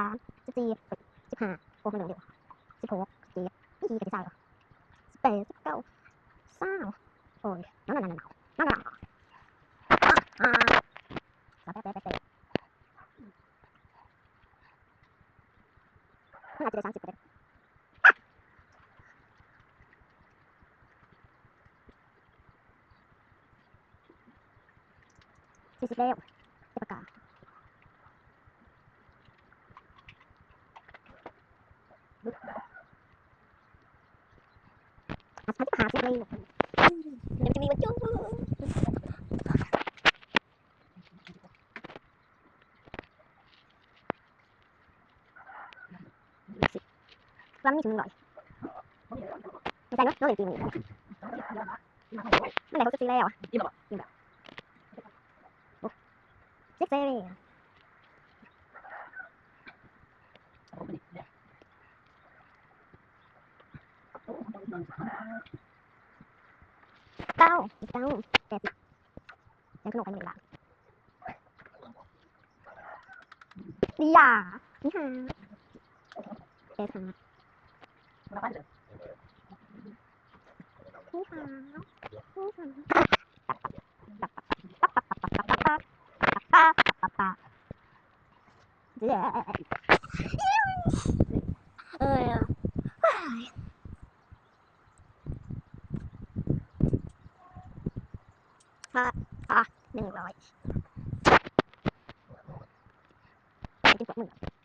13 14 15โอ้มันเหลืออยู่16 17 20 19 18 19 20โอ้ยนั่นมันอาจจะได้30ก็ได้40แล้วจะประกาศ50เลยเดี๋ยวจะมีวันจุ๊บว่าไม่ถึง100ไม่ใช่เนาะน้องเหลือกี่หมื่นไม่ไหนเขาจะซื้อแล้วอ่ะยิ่งแบบโอ้เซ็กซี่เก้า80ยังขนมกันอยู่หลังดีอ่ะนี่ค่ะเจ๊ค่ะนี่ค่ะนี่ค่ะเจ๊เออ100เป็น20,000